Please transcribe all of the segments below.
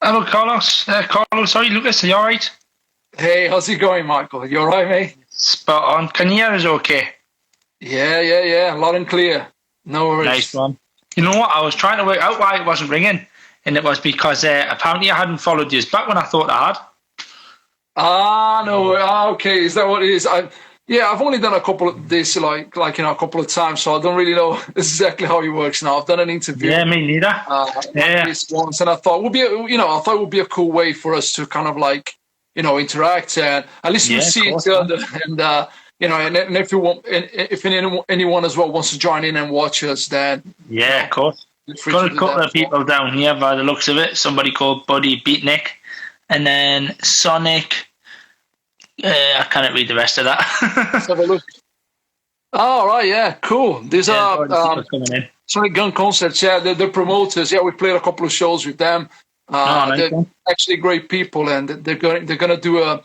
Hello, Carlos. Sorry, Lucas. Are you all right? Hey, how's it going, Michael? You all right, mate? Spot on. Can you hear us okay? Yeah. Loud and clear. No Nice worries. one. You know what? I was trying to work out why it wasn't ringing, and it was because apparently I hadn't followed you back when I thought I had. Ah, no. Okay. Is that what it is? I've only done a couple of this, a couple of times, so I don't really know exactly how it works now. I've done an interview Yeah, me neither. like Yeah, this once, and I thought I thought it would be a cool way for us to kind of interact, and at least we yeah, of see course, each man. other, and and if you want, and if anyone as well wants to join in and watch us, then Yeah, of course. feel free to Got a do that couple of as well. people down here by the looks of it. Somebody called Buddy Beatnik, and then Sonic. I can't read the rest of Let's that. have a look. All right, yeah, cool. These Yeah, there's are already people coming in. Sonic Gun Concepts. Yeah, they're promoters. Yeah, we played a couple of shows with them. Oh, nice They're one. actually great people, and they're going to do a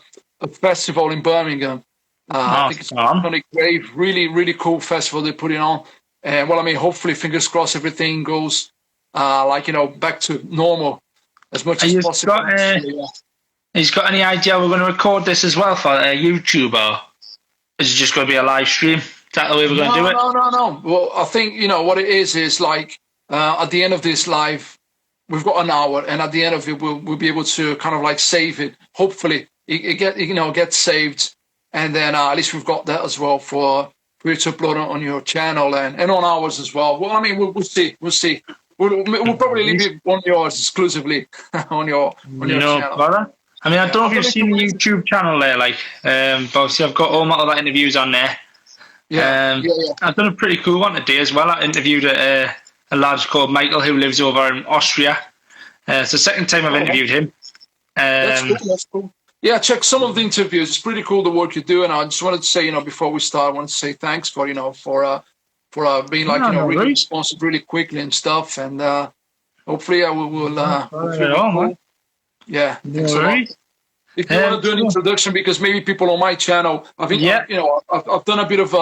festival in Birmingham. I Oh, think it's spot on. Sonic Grave. Really cool festival they're putting on. And well, I mean, hopefully, fingers crossed, everything goes back to normal as much Are as you possible. got? So, yeah. He's got any idea we're going to record this as well for YouTube, or is it just going to be a live stream? Is that the way we're going to do No, it? no, no, no. Well, I think what it is like at the end of this live, we've got an hour, and at the end of it, we'll be able to kind of like save it. Hopefully, it gets saved, and then at least we've got that as well for you to upload on your channel and on ours as well. Well, I mean, we'll see, we'll see. We'll probably leave it on yours exclusively on your No channel. bother. I mean, I Yeah, don't know I if don't you've know if you seen the wanted to. YouTube channel there, but obviously I've got all my other interviews on there. Yeah, yeah. I've done a pretty cool one today as well. I interviewed a lad called Michael who lives over in Austria. It's the second time I've Oh, interviewed him. that's cool. Um, That's cool. Yeah, check some of the interviews. It's pretty cool the work you do, and I just wanted to say, before we start, I wanted to say thanks for being no, no really worries. responsive really quickly and stuff, and hopefully I will No bother hopefully at we're all, man. cool. Yeah, No thanks a lot. worries. If you want to do an So, introduction, because maybe people on my channel, I think yeah, I've done a bit of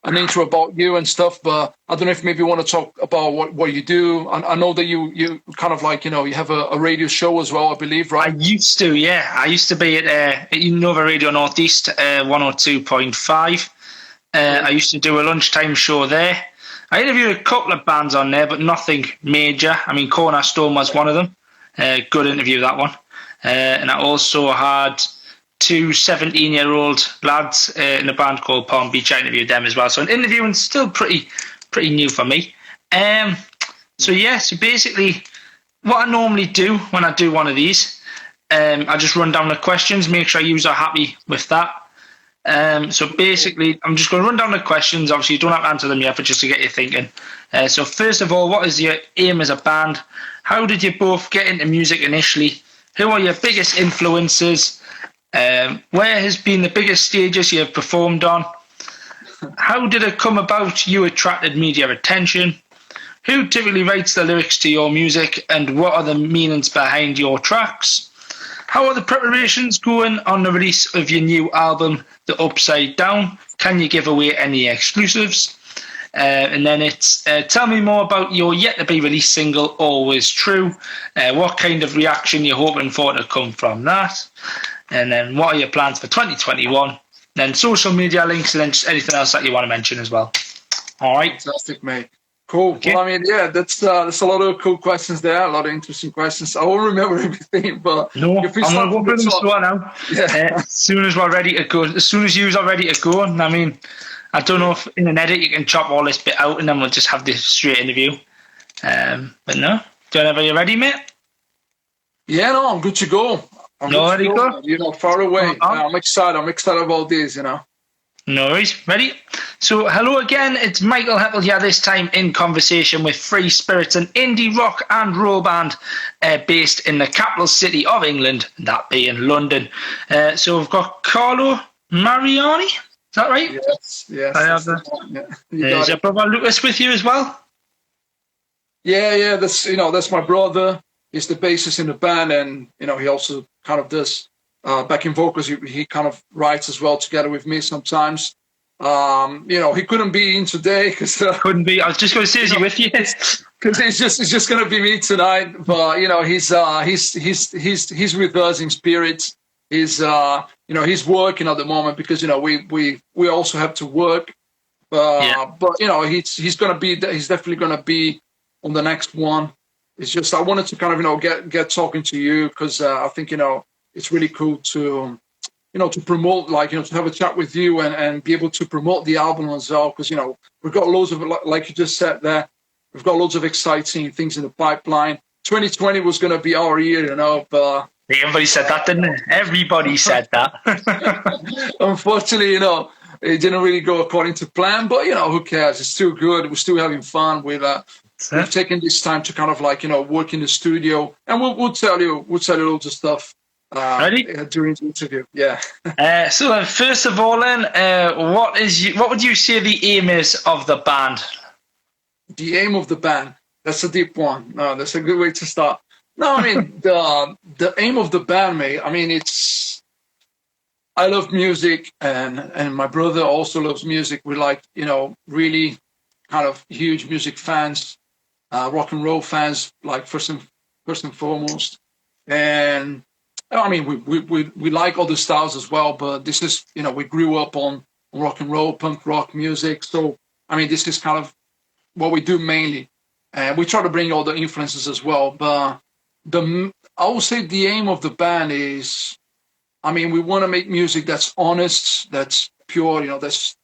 an intro about you and stuff, but I don't know if maybe you want to talk about what you do. I know that you kind of you have a radio show as well, I believe, I right? used to, yeah. I used to be at Nova Radio Northeast, 102.5. I used to do a lunchtime show there. I interviewed a couple of bands on there, but nothing major. I mean, Cornerstone was one of them. Good interview, that one. And I also had two 17-year-old lads in a band called Palm Beach. I interviewed them as well. So interviewing's still pretty new for me. So basically what I normally do when I do one of these, I just run down the questions, make sure you are happy with that. So basically, I'm just going to run down the questions. Obviously, you don't have to answer them yet, but just to get you thinking. So first of all, what is your aim as a band? How did you both get into music initially? Who are your biggest influences? Where has been the biggest stages you have performed on? How did it come about you attracted media attention? Who typically writes the lyrics to your music, and what are the meanings behind your tracks? How are the preparations going on the release of your new album, The Upside Down? Can you give away any exclusives? And then it's tell me more about your yet-to-be-released single, Always True. What kind of reaction you're hoping for to come from that? And then what are your plans for 2021? Then social media links, and then just anything else that you want to mention as well. All right. Fantastic, mate. Cool. Okay. Well, I mean, yeah, that's a lot of cool questions there, a lot of interesting questions. I won't remember everything, but No, if we I'm start going from to go the through them top, slow now. yeah. As soon as we're ready to go, as soon as you are ready to go, and I mean, I don't know if in an edit you can chop all this bit out and then we'll just have this straight interview. But no, whenever you're ready, mate. Yeah, no, I'm good to go. I'm No, good to ready, go. go. Far away. On. I'm excited. I'm excited about this. No worries. Ready? So, hello again. It's Michael Hepple here, this time in conversation with Free Spirits, an indie rock and roll band based in the capital city of England, that being London. So, we've got Carlo Mariani. Is that right? Yes. I have Yeah, you got is your it. brother Lucas with you as well? Yeah. That's my brother. He's the bassist in the band, and he also kind of does backing vocals. He kind of writes as well together with me sometimes. He couldn't be in today because Couldn't be. I was just going to say, is he with you? because it's just gonna be me tonight. But he's with us in spirit. He's working at the moment because we also have to work. Yeah. But he's definitely gonna be on the next one. It's just I wanted to kind of get talking to you because I think it's really cool to to promote, to have a chat with you and be able to promote the album as well because we've got loads of, like you just said there, we've got loads of exciting things in the pipeline. 2020 was going to be our year, but Everybody said that, didn't it? Everybody said that. unfortunately, it didn't really go according to plan. But who cares? It's still good. We're still having fun. We've taken this time to kind of work in the studio, and we'll tell you loads of stuff during the interview. Yeah. So then, first of all, then, what would you say the aim is of the band? The aim of the band. That's a deep one. No, that's a good way to start. No, I mean the aim of the band, mate. I mean I love music, and my brother also loves music. We're really kind of huge music fans, rock and roll fans, first and foremost. And I mean we like other styles as well, but this is we grew up on rock and roll, punk rock music. So I mean this is kind of what we do mainly, and we try to bring all the influences as well. But I would say the aim of the band is, I mean, we want to make music that's honest, that's pure, that's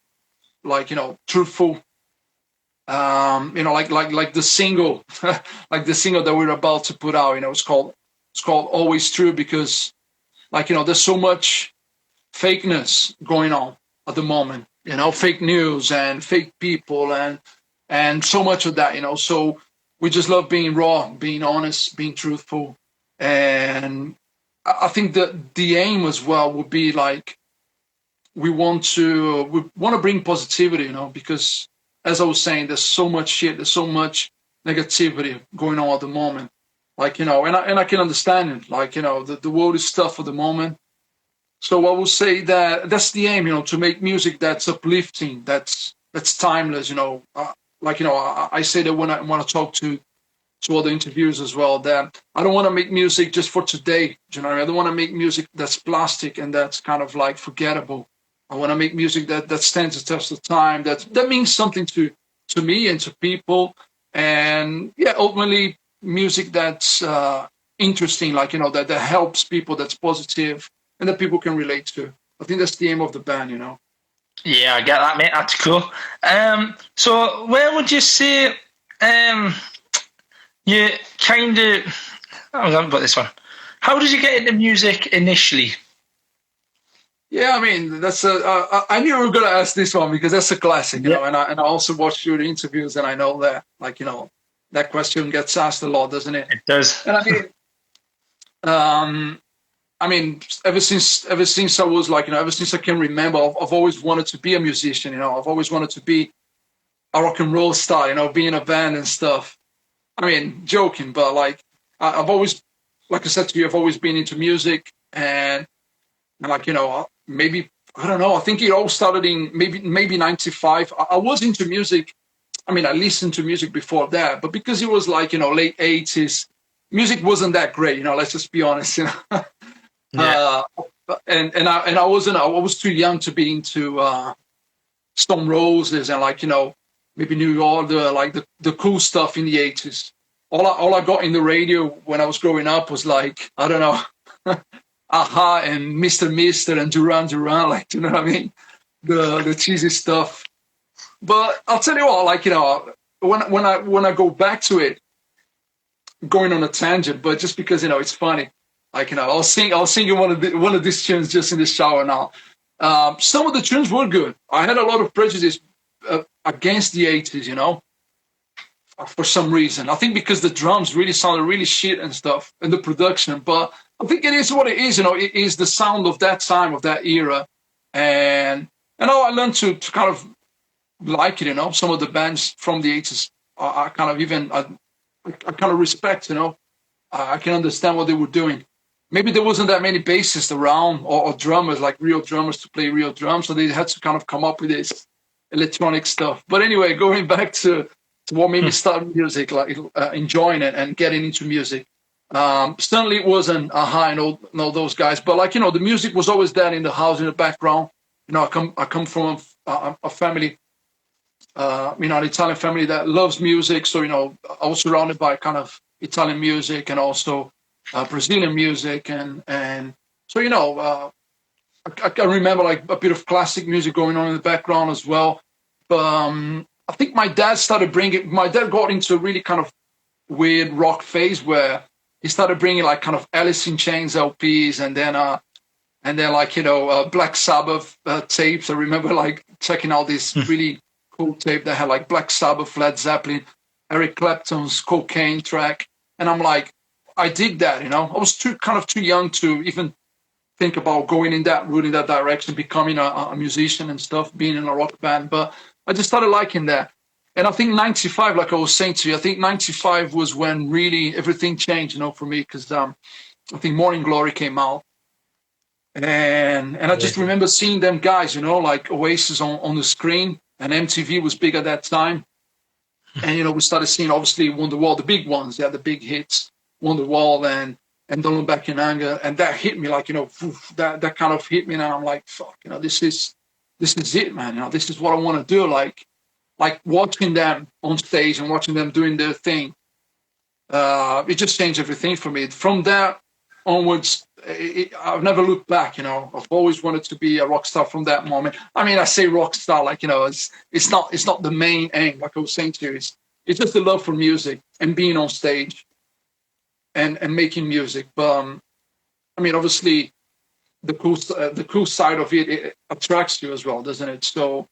truthful. Like the single, like the single that we're about to put out. It's called Always True because, there's so much fakeness going on at the moment. Fake news and fake people and so much of that. So we just love being raw, being honest, being truthful. And I think that the aim as well would be we want to bring positivity, because as I was saying, there's so much shit, there's so much negativity going on at the moment. And I can understand it. The world is tough at the moment. So I will say that that's the aim, to make music that's uplifting, that's timeless. I say that when I want to talk to other interviews as well, that I don't want to make music just for today. You know what I mean? I don't want to make music that's plastic and that's kind of forgettable. I want to make music that stands the test of time, that means something to me and to people. And yeah, ultimately music that's interesting, that helps people, that's positive, and that people can relate to. I think that's the aim of the band, Yeah, I get that, mate. That's cool. So where would you say you kind of... I was on about this one. How did you get into music initially? Yeah, I mean, I knew you were going to ask this one because that's a classic, and I also watched your interviews, and I know that, that question gets asked a lot, doesn't it? It does. And I mean, ever since I was ever since I can remember, I've always wanted to be a musician. I've always wanted to be a rock and roll star. Be in a band and stuff. I mean, joking, but I've always, like I said to you, I've always been into music, and maybe I don't know. I think it all started in maybe '95. I was into music. I mean, I listened to music before that, but because it was late '80s, music wasn't that great. Let's just be honest. Yeah. And I was too young to be into Stone Roses and maybe New Order, the cool stuff in the '80s. All I got in the radio when I was growing up was I don't know, Aha and Mr. and Duran Duran, you know what I mean? The cheesy stuff. But I'll tell you what, when I go back to it, going on a tangent, but just because it's funny. I'll sing you one of these tunes just in the shower now. Some of the tunes were good. I had a lot of prejudice against the '80s, for some reason. I think because the drums really sounded really shit and stuff, and the production. But I think it is what it is. It is the sound of that time, of that era, and I learned to kind of like it. Some of the bands from the '80s, I kind of respect. I can understand what they were doing. maybe there wasn't that many bassists around or drummers, like real drummers to play real drums. So they had to kind of come up with this electronic stuff. But anyway, going back to what made me start music, like enjoying it and getting into music. Certainly it wasn't a high and all those guys, but like, the music was always there in the house, in the background. I come from a family, an Italian family that loves music. So, I was surrounded by kind of Italian music and also Brazilian music. And so, I can remember like a bit of classic music going on in the background as well. But I think my dad got into a really kind of weird rock phase where he started bringing like kind of Alice in Chains LPs and then like, Black Sabbath tapes. I remember like checking out this really cool tape that had like Black Sabbath, Led Zeppelin, Eric Clapton's Cocaine track. And I'm like, I dig that, I was too young to even think about going in that route, in that direction, becoming a musician and stuff, being in a rock band. But I just started liking that. And I think 95, like I was saying to you, I think 95 was when really everything changed, for me, because I think Morning Glory came out. And I just remember seeing them guys, like Oasis on the screen, and MTV was big at that time. And, we started seeing, obviously, Wonderwall, the big ones, the big hits, Wonderwall and Don't Look Back in Anger. And that hit me like, that kind of hit me. And I'm like, fuck, this is it, man. This is what I want to do. Like watching them on stage and watching them doing their thing, it just changed everything for me. From there onwards, I've never looked back. I've always wanted to be a rock star from that moment. I mean, I say rock star like it's not the main aim. Like I was saying to you, it's just the love for music and being on stage and making music. But I mean, obviously, the cool side of it attracts you as well, doesn't it? So.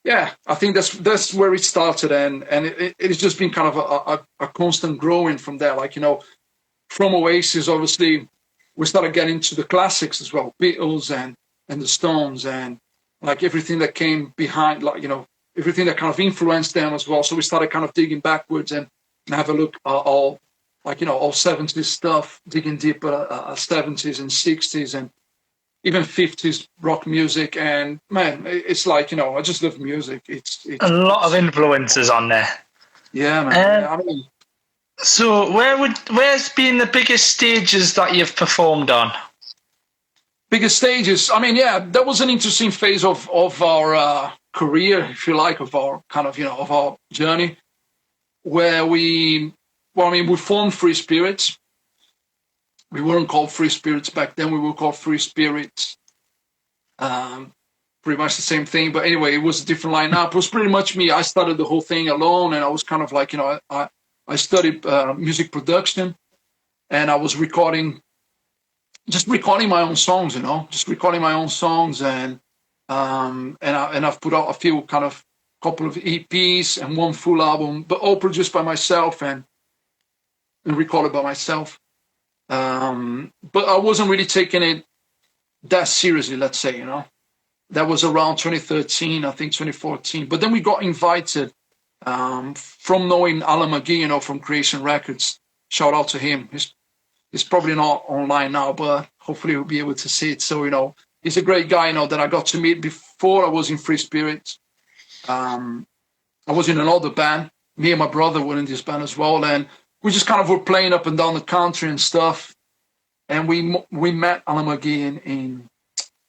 Yeah, I think that's where it started, and it's just been kind of a constant growing from there. Like, from Oasis, obviously, we started getting into the classics as well, Beatles and the Stones, and like everything that came behind, like, everything that kind of influenced them as well. So we started kind of digging backwards and have a look at all 70s stuff, digging deeper, 70s and 60s and even 50s rock music. And man, it's like, I just love music. It's a lot of influences on there. Yeah, man. I mean, so where's been the biggest stages that you've performed on? Biggest stages. I mean, yeah, that was an interesting phase of our career, if you like, of our kind of, of our journey, where we formed Free Spirits. We weren't called Free Spirits back then. We were called Free Spirits. Pretty much the same thing. But anyway, it was a different lineup. It was pretty much me. I started the whole thing alone, and I was kind of like, I studied music production, and I was recording my own songs, just recording my own songs, and I've put out a few couple of EPs and one full album, but all produced by myself and recorded by myself. But I wasn't really taking it that seriously, let's say, That was around 2013, I think 2014. But then we got invited from knowing Alan McGee, from Creation Records. Shout out to him. He's probably not online now, but hopefully we'll be able to see it. So, he's a great guy, that I got to meet before I was in Free Spirits. I was in another band. Me and my brother were in this band as well. And we just kind of were playing up and down the country and stuff. And we met Alan McGee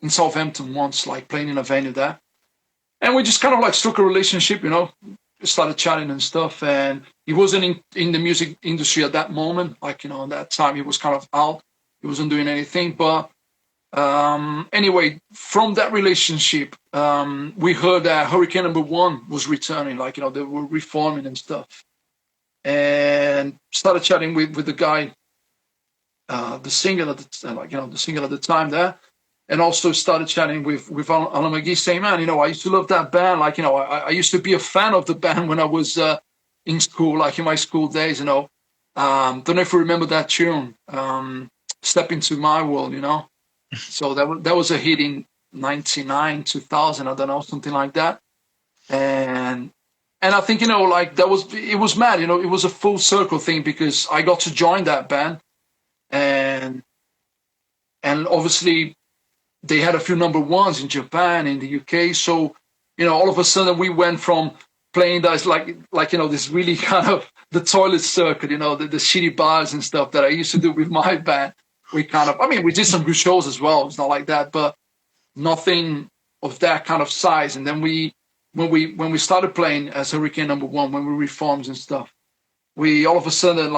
in Southampton once, like playing in a venue there. And we just kind of like struck a relationship, started chatting and stuff. And he wasn't in the music industry at that moment. Like, at that time he was kind of out. He wasn't doing anything. But anyway, from that relationship, we heard that Hurricane Number One was returning, like, they were reforming and stuff. And started chatting with the guy, the singer at the time there, and also started chatting with Alan McGee, saying, man, I used to love that band. Like, I used to be a fan of the band when I was in school, like in my school days. Don't know if you remember that tune, "Step Into My World." So that was a hit in 99, 2000. I don't know, something like that. And I think, like it was mad, it was a full circle thing because I got to join that band, and and obviously they had a few number ones in Japan, in the UK. So, all of a sudden we went from playing those like this really kind of the toilet circuit, the shitty bars and stuff that I used to do with my band. We we did some good shows as well. It's not like that, but nothing of that kind of size. And then when we started playing as Hurricane Number One, when we reformed and stuff, we all of a sudden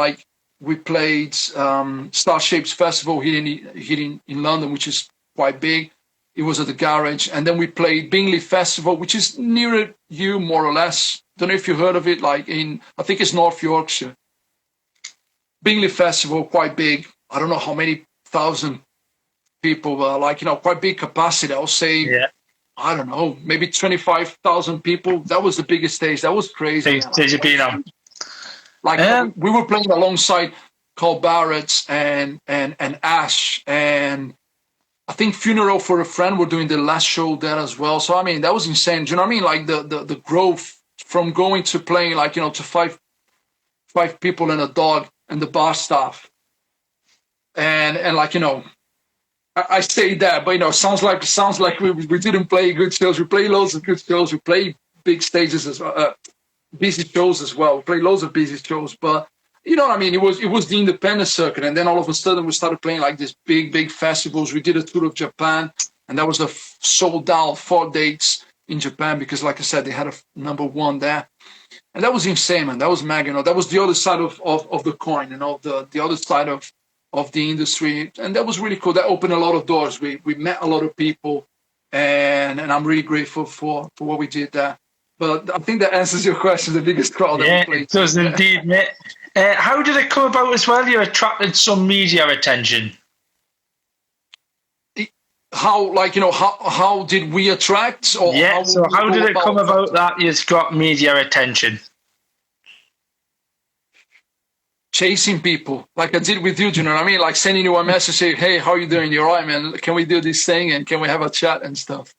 we played Star Shapes Festival here in London, which is quite big. It was at the Garage. And then we played Bingley Festival, which is nearer you, more or less. Don't know if you heard of it, I think it's North Yorkshire. Bingley Festival, quite big. I don't know how many thousand people were, quite big capacity. I'll say, Yeah. I don't know, maybe 25,000 people. That was the biggest stage. That was crazy. Stage you've been on. We were playing alongside Carl Barrett and Ash, and I think Funeral for a Friend were doing the last show there as well. So that was insane. Do you know what I mean? The growth from going to playing to five people and a dog and the bar staff, and I say that, but sounds like we didn't play good shows. We play loads of good shows. We play big stages as well. Busy shows as well. We played loads of busy shows, but you know what I mean? It was the independent circuit, and then all of a sudden we started playing these big festivals. We did a tour of Japan, and that was a sold out 4 dates in Japan because, like I said, they had a number one there, and that was insane, man. That was mega. That was the other side of the coin, the other side of the industry, and that was really cool. That opened a lot of doors. We met a lot of people, and I'm really grateful for what we did there. But I think that answers your question, the biggest crowd that we played. It does indeed, mate. How did it come about as well? You attracted some media attention. How did we attract? So how did it come about that you got media attention? Chasing people, like I did with you, do you know what I mean? Like sending you a message saying, hey, how you doing? You're right, man. Can we do this thing? And can we have a chat and stuff?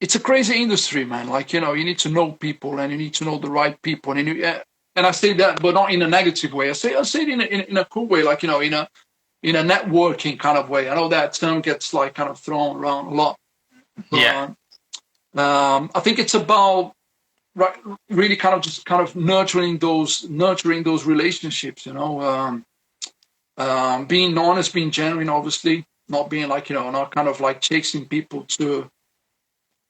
It's a crazy industry, man. You need to know people, and you need to know the right people. And I say that, but not in a negative way. I say it in a cool way, in a networking kind of way. I know that term gets kind of thrown around a lot. But, I think it's about really kind of nurturing those relationships. Being honest, being genuine, obviously, not being not kind of chasing people to.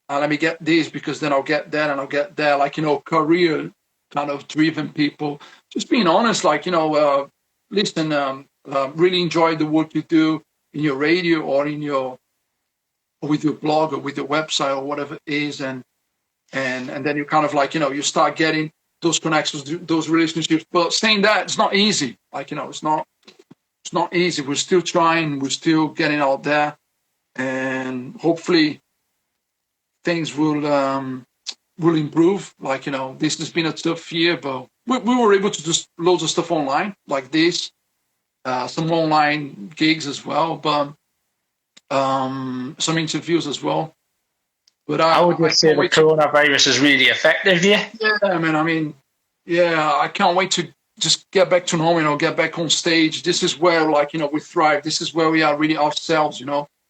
Let me get this because then I'll get that and I'll get there. Career kind of driven people. Just being honest, listen, really enjoy the work you do in your radio or or with your blog or with your website or whatever it is, and then you kind of you start getting those connections, those relationships. But saying that, it's not easy. It's not easy. We're still trying. We're still getting out there, and hopefully things will improve. This has been a tough year, but we were able to do loads of stuff online like this, some online gigs as well, but some interviews as well. But I would say the coronavirus has really affected you. Yeah, man. I can't wait to just get back to normal, get back on stage. This is where we thrive. This is where we are really ourselves,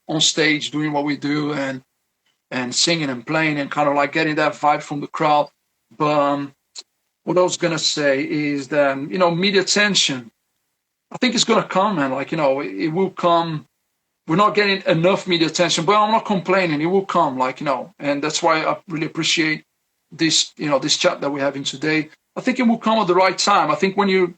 on stage doing what we do and singing and playing and kind of getting that vibe from the crowd. But what I was going to say is that, media attention, I think it's going to come, man. It will come. We're not getting enough media attention, but I'm not complaining. It will come, and that's why I really appreciate this, this chat that we're having today. I think it will come at the right time. I think when you're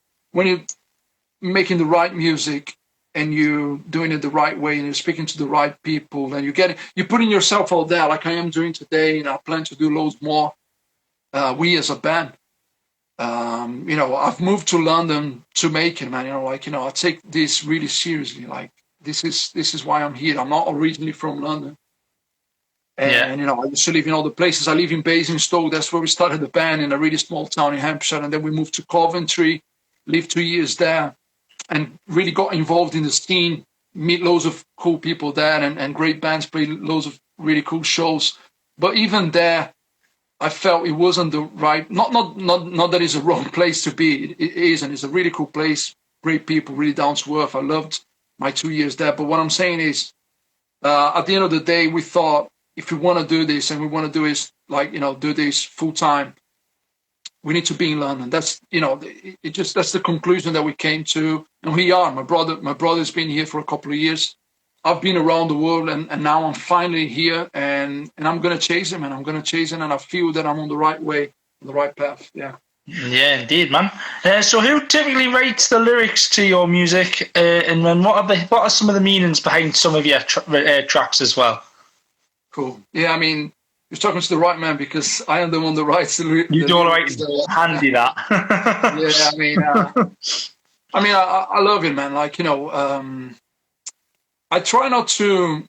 making the right music and you're doing it the right way and you're speaking to the right people and you're putting yourself out there like I am doing today, and I plan to do loads more. We as a band, I've moved to London to make it, man. I take this really seriously. This is why I'm here. I'm not originally from London. And, I used to live in all the places. I live in Basingstoke. That's where we started the band, in a really small town in Hampshire. And then we moved to Coventry, lived 2 years there, and really got involved in the scene, meet loads of cool people there, and great bands, play loads of really cool shows. But even there, I felt it wasn't the right, not that it's a wrong place to be. It isn't. It's a really cool place, great people, really down to earth. I loved my 2 years there. But what I'm saying is, at the end of the day, we thought if we want to do this and we want to do this, like, do this full time, we need to be in London. That's, that's the conclusion that we came to. And we are. My brother's been here for a couple of years. I've been around the world, and now I'm finally here, and I'm going to chase him, and I'm going to chase him, and I feel that I'm on the right way, on the right path. Yeah. Yeah, indeed, man. So who typically writes the lyrics to your music, and then what are some of the meanings behind some of your tracks as well? Cool. Yeah, I mean, you're talking to the right man, because I am the one that writes the lyrics. You don't write handy that. Yeah, I mean, I love it, man. Like, I try not to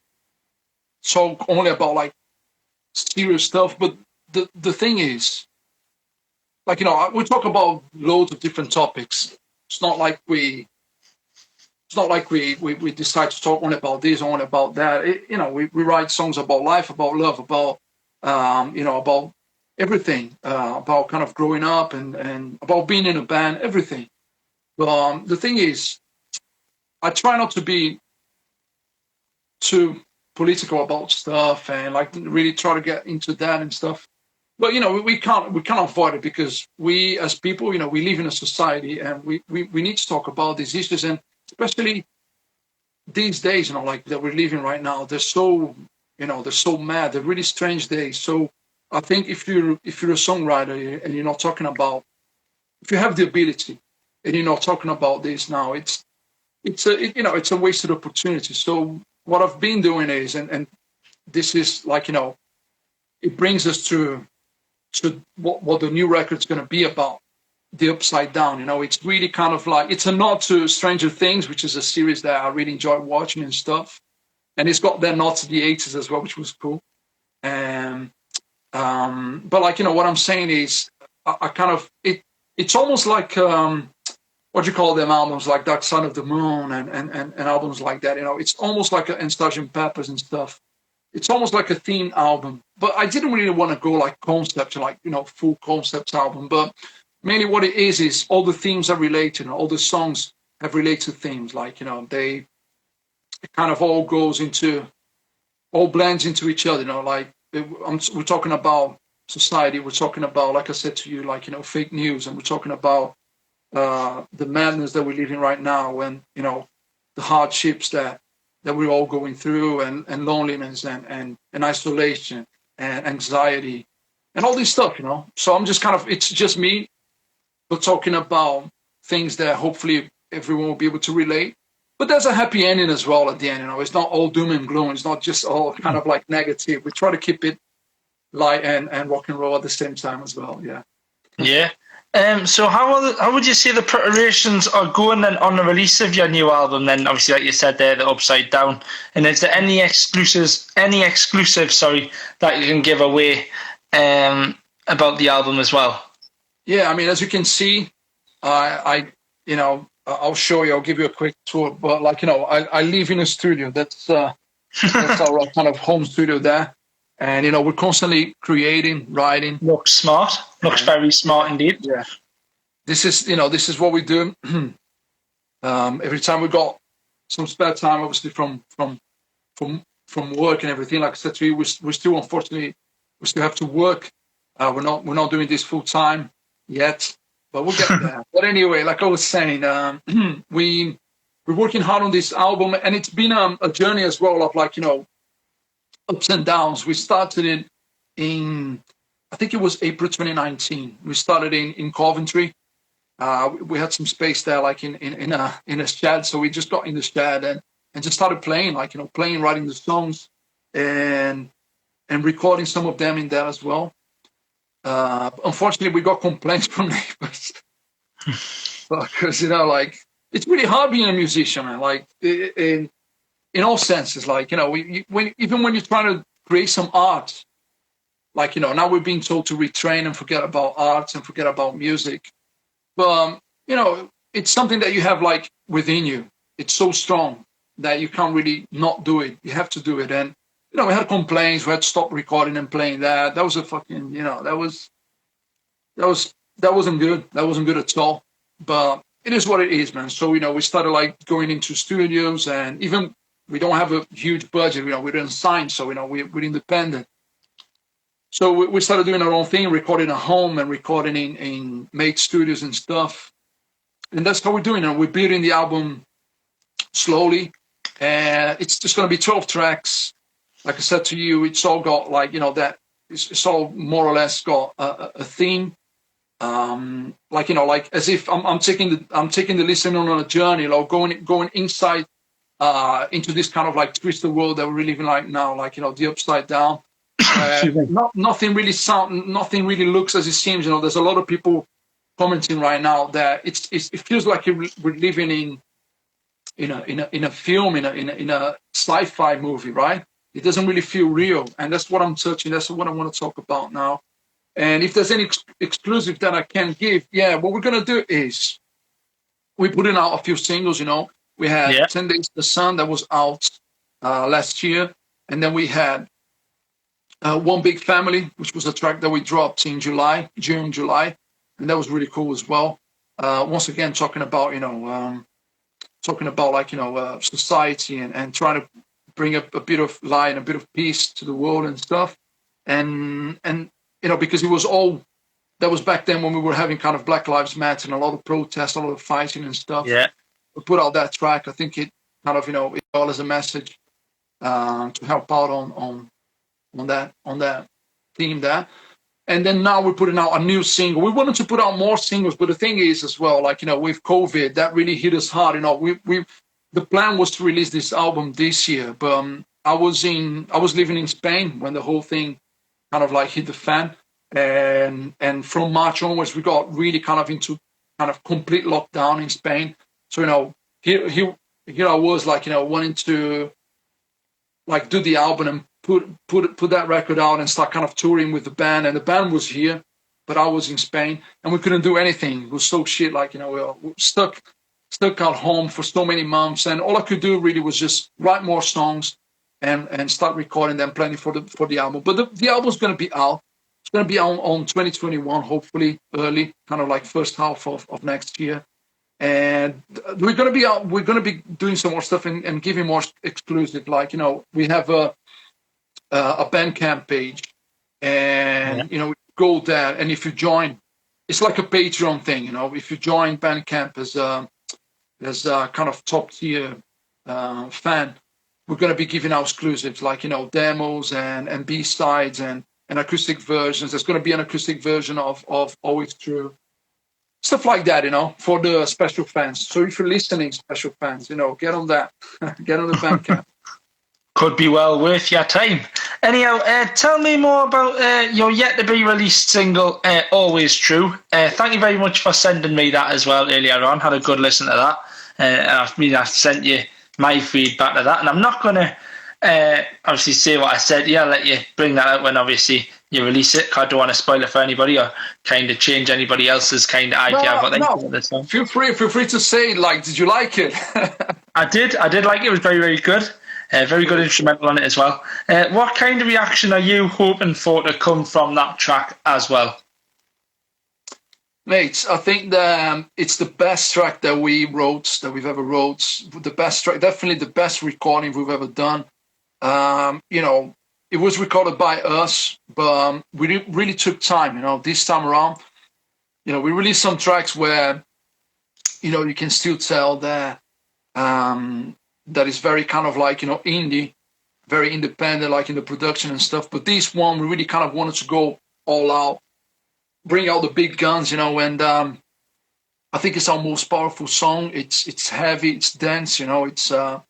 talk only about like serious stuff, but the thing is, like, we talk about loads of different topics. It's not like we decide to talk only about this, only about that. We write songs about life, about love, about about everything, about kind of growing up and about being in a band, everything. But the thing is, I try not to be too political about stuff and like really try to get into that and stuff. But we can't avoid it, because we as people, we live in a society, and we need to talk about these issues, and especially these days, like that we're living right now. They're so mad. They're really strange days. So I think if you're a songwriter and you're not talking about, if you have the ability and you're not talking about this now, it's a wasted opportunity. So what I've been doing is, and this is like, it brings us to what the new record's going to be about, the Upside Down. It's really kind of like, it's a nod to Stranger Things, which is a series that I really enjoy watching and stuff. And it's got that nod to the 80s as well, which was cool. And but like, what I'm saying is, I kind of, it's almost like, what do you call them albums, like Dark Side of the Moon and albums like that. It's almost like and Sgt. Pepper's and stuff. It's almost like a theme album. But I didn't really want to go like concept, like, full concept album. But mainly what it is all the themes are related. All the songs have related themes. Like, it kind of all blends into each other. Like we're talking about society. We're talking about, like I said to you, like, fake news. And we're talking about the madness that we're living right now, and, the hardships that we're all going through, and loneliness and isolation and anxiety and all this stuff, So I'm just kind of, it's just me, but talking about things that hopefully everyone will be able to relate. But there's a happy ending as well at the end, It's not all doom and gloom. It's not just all kind of like negative. We try to keep it light and rock and roll at the same time as well. Yeah. Yeah. So how would you say the preparations are going then on the release of your new album? Then obviously, like you said there, the Upside Down. And is there any exclusive, that you can give away about the album as well? Yeah, I mean, as you can see, I'll show you. I'll give you a quick tour. But like, I live in a studio. That's our kind of home studio there. And, we're constantly creating, writing. Looks smart. Looks very smart indeed. Yeah. This is what we do. Every time we got some spare time, obviously from work and everything, like I said to you, we still, unfortunately, we still have to work. We're not doing this full time yet, but we'll get there. But anyway, like I was saying, we're working hard on this album, and it's been a journey as well of, like, ups and downs. We started it in, I think it was April 2019. We started in Coventry. We had some space there, like in a shed. So we just got in the shed and just started playing, like, writing the songs and recording some of them in there as well. Unfortunately, we got complaints from neighbors because, like, it's really hard being a musician, man. Like, in all senses, like, when you're trying to create some art, like, now we're being told to retrain and forget about art and forget about music. But, it's something that you have, like, within you. It's so strong that you can't really not do it. You have to do it. And, we had complaints. We had to stop recording and playing that. That was a fucking, that wasn't good. That wasn't good at all. But it is what it is, man. So, we started like going into studios, and even we don't have a huge budget, we didn't sign. So, we're independent. So we started doing our own thing, recording at home and recording in made studios and stuff. And that's how we're doing it. We're building the album slowly. And it's just going to be 12 tracks. Like I said to you, it's all got like, that it's all more or less got a theme. Like as if I'm taking the listener on a journey, like going inside into this kind of like twisted world that we're living like now, like the upside down. Nothing really looks as it seems. There's a lot of people commenting right now that it feels like we're living in a film, in a sci-fi movie, right? It doesn't really feel real, and that's what I'm touching. That's what I want to talk about now. And if there's any exclusive that I can give, what we're gonna do is we're putting out a few singles. We had 10 Days to the Sun that was out last year, and then we had One Big Family, which was a track that we dropped in June, July, and that was really cool as well. Once again, talking about like society and trying to bring up a bit of light and a bit of peace to the world and stuff, and because it was all that was back then when we were having kind of Black Lives Matter and a lot of protests, a lot of fighting and stuff. Yeah, we put out that track. I think it kind of it all as a message to help out on that theme there. And then now we're putting out a new single. We wanted to put out more singles, but the thing is as well, like with COVID, that really hit us hard. The plan was to release this album this year, but I was living in Spain when the whole thing kind of like hit the fan, and from March onwards we got really kind of into kind of complete lockdown in Spain. So here I was like wanting to like do the album and put that record out and start kind of touring with the band. And the band was here, but I was in Spain, and we couldn't do anything. It was so shit. Like we were stuck at home for so many months, and all I could do really was just write more songs and start recording them, planning for the album. But the album's going to be out. It's going to be on 2021, hopefully early, kind of like first half of next year. And we're going to be doing some more stuff and giving more exclusive. Like we have a Bandcamp page, and go there, and if you join, it's like a Patreon thing. If you join Bandcamp as a kind of top tier fan, we're going to be giving out exclusives like demos and B-sides and acoustic versions. There's going to be an acoustic version of Always True, stuff like that, for the special fans. So if you're listening, special fans, get on that, get on the Bandcamp. Could be well worth your time. Anyhow, tell me more about your yet-to-be-released single, Always True. Thank you very much for sending me that as well earlier on. Had a good listen to that. I sent you my feedback to that. And I'm not going to obviously say what I said. I'll let you bring that out when obviously you release it. I don't want to spoil it for anybody or kind of change anybody else's kind of idea of what they think of the song. Feel free to say, like, did you like it? I did like it. It was very, very good. Very good instrumental on it as well. What kind of reaction are you hoping for to come from that track as well? Mate, I think that it's the best track that we've ever wrote. The best track, definitely the best recording we've ever done. It was recorded by us, but we really took time. This time around, we released some tracks where, you can still tell that that is very kind of like indie, very independent, like in the production and stuff. But this one, we really kind of wanted to go all out. Bring out the big guns, and I think it's our most powerful song. It's heavy, it's dense, it's. I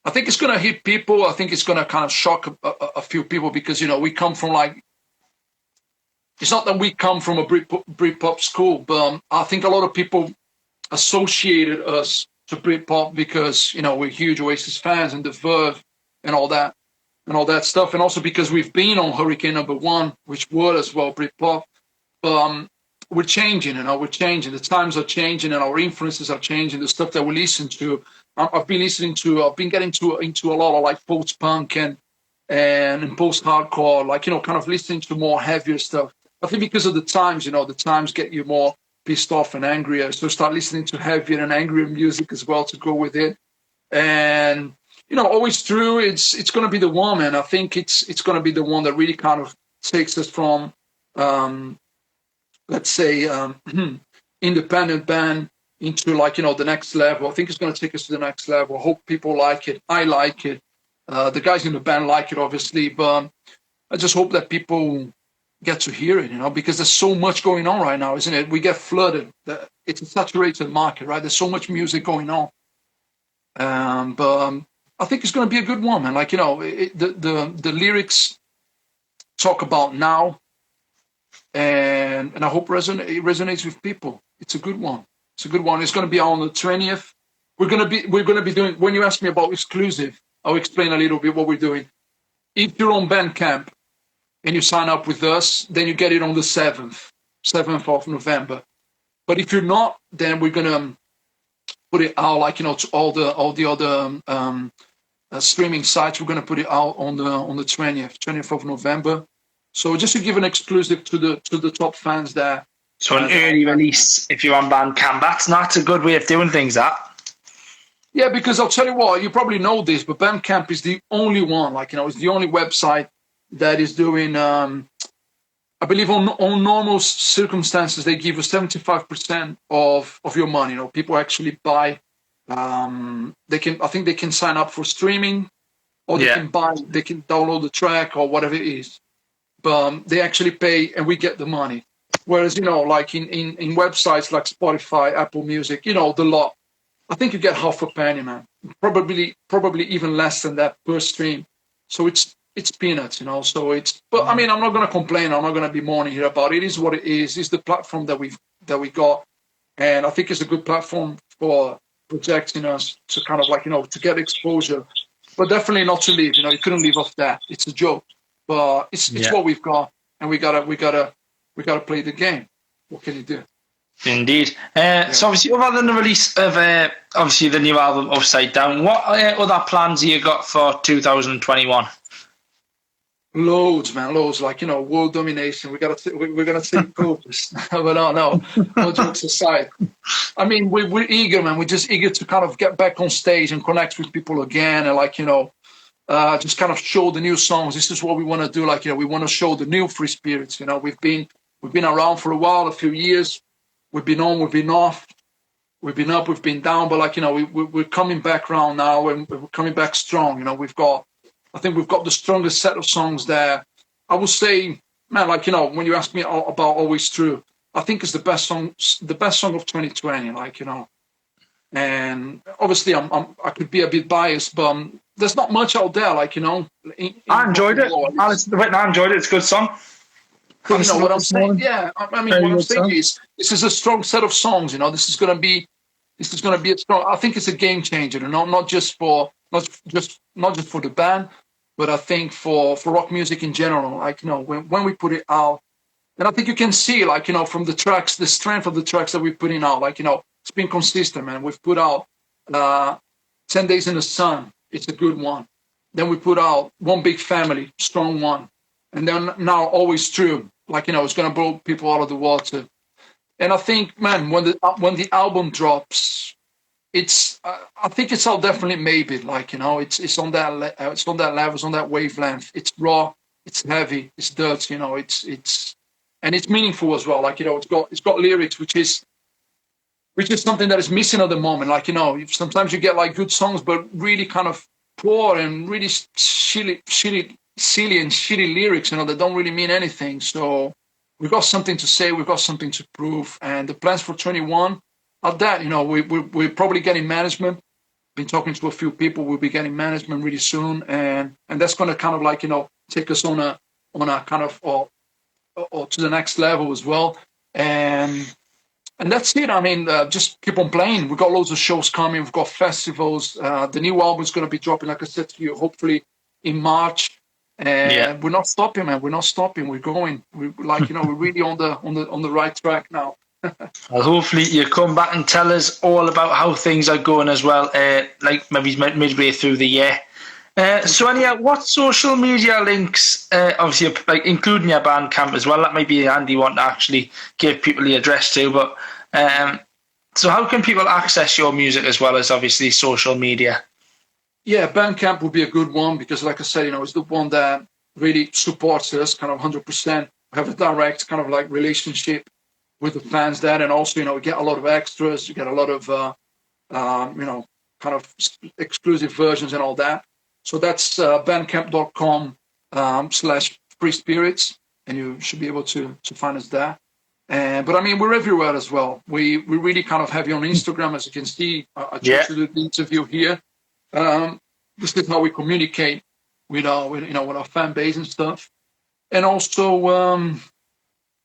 think it's gonna hit people. I think it's gonna kind of shock a few people because we come from like. It's not that we come from a Britpop school, but I think a lot of people associated us to Britpop because we're huge Oasis fans and The Verve and all that stuff, and also because we've been on Hurricane #1, which was as well Britpop. We're changing, we're changing. The times are changing, and our influences are changing. The stuff that we listen to, I've been getting into a lot of like post-punk and post-hardcore, like kind of listening to more heavier stuff. I think because of the times, the times get you more pissed off and angrier. So start listening to heavier and angrier music as well to go with it. And always true. It's going to be the one, man. I think it's going to be the one that really kind of takes us from, let's say, independent band into the next level. I think it's going to take us to the next level. I hope people like it. I like it. The guys in the band like it, obviously, but I just hope that people get to hear it, because there's so much going on right now, isn't it? We get flooded. It's a saturated market, right? There's so much music going on. But I think it's going to be a good one, man. The lyrics talk about now, and I hope it resonates with people. It's a good one. It's a good one. It's going to be on the 20th. We're going to be doing. When you ask me about exclusive, I'll explain a little bit what we're doing. If you're on Bandcamp and you sign up with us, then you get it on the 7th of November. But if you're not, then we're going to put it out to all the other streaming sites. We're going to put it out on the 20th of November. So just to give an exclusive to the top fans there. So an early release, if you're on Bandcamp, that's a good way of doing things, that. Yeah, because I'll tell you what, you probably know this, but Bandcamp is the only one, it's the only website that is doing, I believe on normal circumstances, they give you 75% of your money. People actually buy, I think they can sign up for streaming, or they can download the track or whatever it is. But they actually pay and we get the money. Whereas, in websites like Spotify, Apple Music, the lot, I think you get half a penny, man. Probably even less than that per stream. So it's peanuts, So but I mean, I'm not going to complain. I'm not going to be mourning here about it. It is what it is. It's the platform that we got, and I think it's a good platform for projecting us to kind of to get exposure, but definitely not to leave. You couldn't leave off that. It's a joke, but it's what we've got, and we gotta play the game. What can you do? Indeed. So obviously, other than the release of obviously the new album Upside Down, what other plans have you got for 2021? Loads, man, loads. World domination. We're gonna take overs. But no jokes aside. I mean, we're eager, man. We're just eager to kind of get back on stage and connect with people again, and just kind of show the new songs. This is what we want to do. We want to show the new Free Spirits. We've been around for a while, a few years. We've been on, we've been off, we've been up, we've been down, but we're coming back around now, and we're coming back strong. I think we've got the strongest set of songs there. I would say, man, when you ask me about Always True, I think it's the best song of 2020. And obviously I could be a bit biased, but there's not much out there, I enjoyed it. I enjoyed it. It's a good song. What I'm saying? Yeah, I mean, what I'm saying is this is a strong set of songs. This is going to be a strong. I think it's a game changer. Not just for the band, but I think for rock music in general. When we put it out, and I think you can see from the tracks, the strength of the tracks that we're putting out. It's been consistent, man. We've put out 10 Days in the Sun. It's a good one. Then we put out One Big Family, strong one. And then now Always True, it's going to blow people out of the water. And I think, man, when the album drops, I think it's all definitely maybe, it's on that level, it's on that wavelength. It's raw, it's heavy, it's dirty, and it's meaningful as well. It's got lyrics, which is something that is missing at the moment. Sometimes you get good songs, but really kind of poor and really silly and shitty lyrics, that don't really mean anything. So we've got something to say, we've got something to prove, and the plans for 21 are that. We're probably getting management. Been talking to a few people. We'll be getting management really soon, and that's going to kind of take us on a kind of or to the next level as well. And that's it. I mean, just keep on playing. We've got loads of shows coming. We've got festivals. The new album is going to be dropping, like I said to you, hopefully in March. And we're not stopping, man. We're not stopping. We're going. We're really on the right track now. Well, hopefully you come back and tell us all about how things are going as well. Maybe midway through the year. So anyhow, what social media links, obviously including your Bandcamp as well, that might be a handy one to actually give people the address to. But So how can people access your music as well as obviously social media? Yeah, Bandcamp would be a good one because, like I said, it's the one that really supports us kind of 100%. We have a direct kind of like relationship with the fans there, and also, we get a lot of extras, you get a lot of, kind of exclusive versions and all that. So that's bandcamp.com /FreeSpirits, and you should be able to find us there. But I mean, we're everywhere as well. We really kind of heavy on Instagram, as you can see. I chose to do the interview here. This is how we communicate with our fan base and stuff. And also,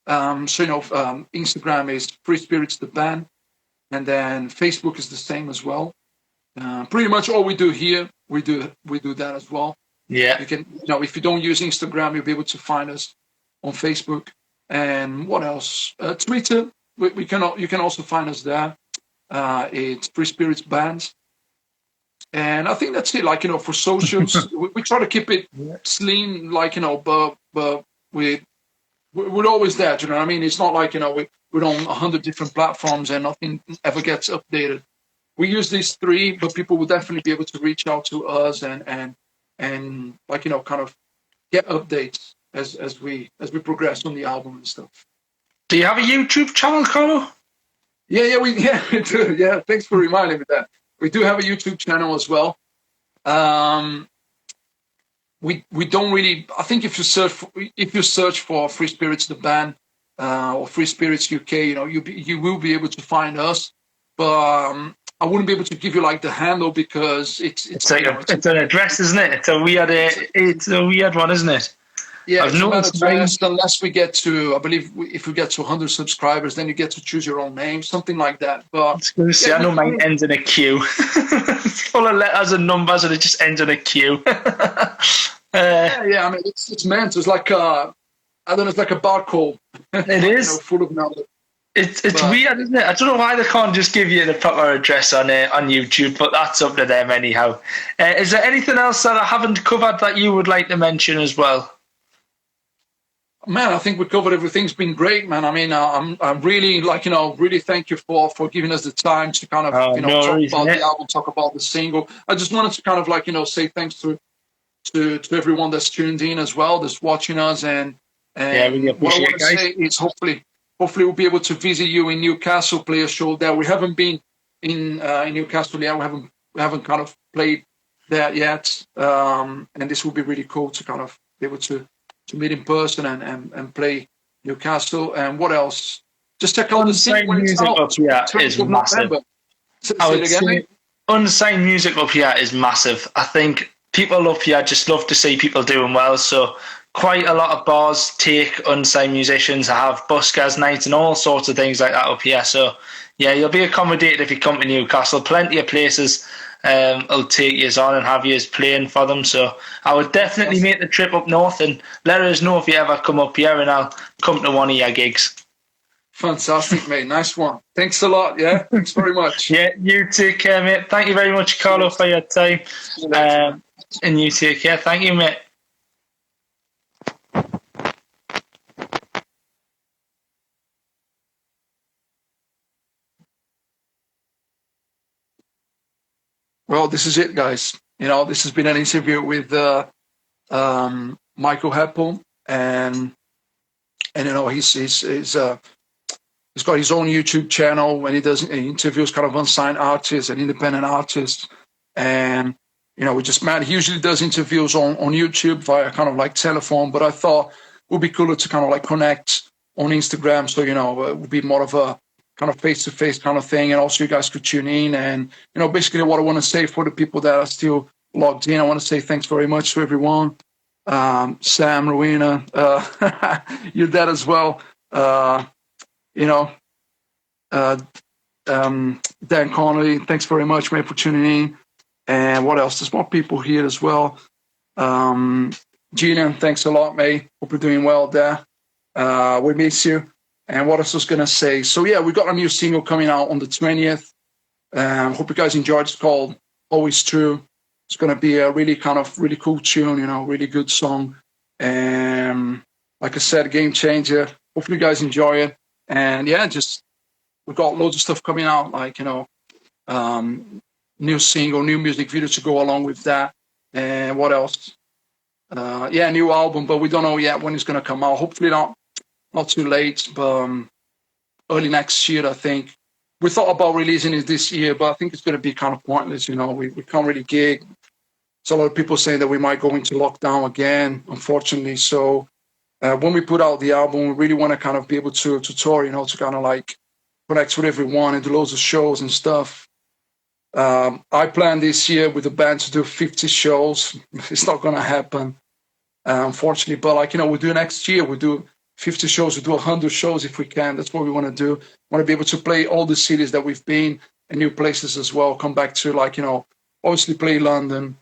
Instagram is Free Spirits the band, and then Facebook is the same as well. Pretty much all we do here, we do that as well. Yeah. You can, if you don't use Instagram, you'll be able to find us on Facebook. And what else? Twitter, you can also find us there. It's Free Spirits Bands. And I think that's it. Like, for socials, we try to keep it slim, like, but we're always there. Do you know what I mean? It's not like, we're on 100 different platforms and nothing ever gets updated. We use these three, but people will definitely be able to reach out to us and like, kind of get updates as we progress on the album and stuff. Do you have a YouTube channel, Carlo? Yeah, we do. Yeah, thanks for reminding me that. We do have a YouTube channel as well. We don't really. I think if you search for Free Spirits the band or Free Spirits UK, you will be able to find us. But I wouldn't be able to give you like the handle because it's like it's an address, isn't it? It's a weird one, isn't it? Yeah, it's not addressed unless we get to, I believe, if we get to 100 subscribers, then you get to choose your own name, something like that. But I know mine ends in a Q. It's full of letters and numbers, and it just ends in a Q. I mean, it's meant. It's like I don't know, it's like a barcode. It is full of numbers. It's weird, isn't it? I don't know why they can't just give you the proper address on YouTube, but that's up to them anyhow. Is there anything else that I haven't covered that you would like to mention as well? Man, I think we covered everything. It's been great, man. I mean, I'm really really thank you for giving us the time to kind of talk about the album, talk about the single. I just wanted to kind of say thanks to everyone that's tuned in as well, that's watching us, and really appreciate what I want it, to say is hopefully we'll be able to visit you in Newcastle, play a show there. We haven't been in Newcastle yet. We haven't kind of played there yet, and this will be really cool to kind of be able to meet in person and play Newcastle. And what else? Just check out the scene when it's out. Up here is massive. Unsigned music up here is massive. I think people up here just love to see people doing well. So quite a lot of bars take unsigned musicians. I have buskers nights and all sorts of things like that up here. So yeah, you'll be accommodated if you come to Newcastle. Plenty of places will take you on and have you playing for them. So I would definitely make the trip up north and let us know if you ever come up here, and I'll come to one of your gigs. Fantastic, mate. Nice one. Thanks a lot. Yeah, thanks very much. Yeah, you take care, mate. Thank you very much, Carlo, for your time. And you take care. Thank you, mate. Well, this is it, guys. This has been an interview with Michael Hepple, and he's got his own YouTube channel, and he interviews kind of unsigned artists and independent artists, and we just met. He usually does interviews on YouTube via kind of like telephone, but I thought it would be cooler to kind of like connect on Instagram, so it would be more of a kind of face-to-face kind of thing, and also you guys could tune in. And basically what I want to say for the people that are still logged in, I want to say thanks very much to everyone. Sam, Rowena, your dad as well. Dan Connolly, thanks very much, mate, for tuning in. And what else? There's more people here as well. Gina, thanks a lot, mate. Hope you're doing well there. We miss you. And what else was going to say? So, yeah, we got a new single coming out on the 20th. Hope you guys enjoyed. It's called Always True. It's going to be a really cool tune, really good song. And like I said, game changer. Hopefully you guys enjoy it. And, yeah, just we got loads of stuff coming out, like new single, new music video to go along with that, and what else? Yeah, new album, but we don't know yet when it's gonna come out. Hopefully not too late, but early next year, I think. We thought about releasing it this year, but I think it's gonna be kind of pointless. We can't really gig. So a lot of people saying that we might go into lockdown again, unfortunately. So when we put out the album, we really want to kind of be able to tour, to kind of like connect with everyone and do loads of shows and stuff. I plan this year with the band to do 50 shows. It's not going to happen, unfortunately. But we'll do next year. We'll do 50 shows. We'll do 100 shows if we can. That's what we want to do. Want to be able to play all the cities that we've been and new places as well. Come back to obviously play London.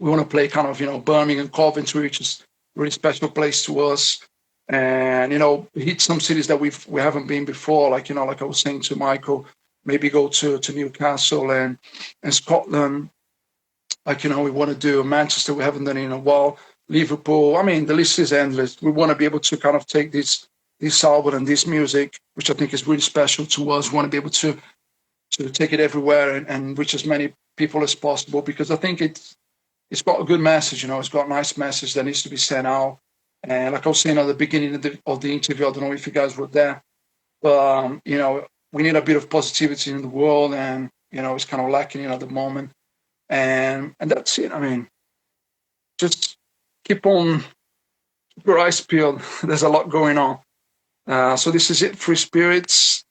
We want to play kind of Birmingham, Coventry, which is a really special place to us. And hit some cities that we haven't been before. Like I was saying to Michael, maybe go to Newcastle and Scotland. We want to do Manchester. We haven't done it in a while. Liverpool. I mean, the list is endless. We want to be able to kind of take this album and this music, which I think is really special to us. We want to be able to take it everywhere and reach as many people as possible, because I think it's got a good message. It's got a nice message that needs to be sent out. And like I was saying at the beginning of the interview, I don't know if you guys were there, but we need a bit of positivity in the world, and it's kind of lacking at the moment. And that's it. I mean, just keep your eyes peeled. There's a lot going on. So this is it, Free Spirits.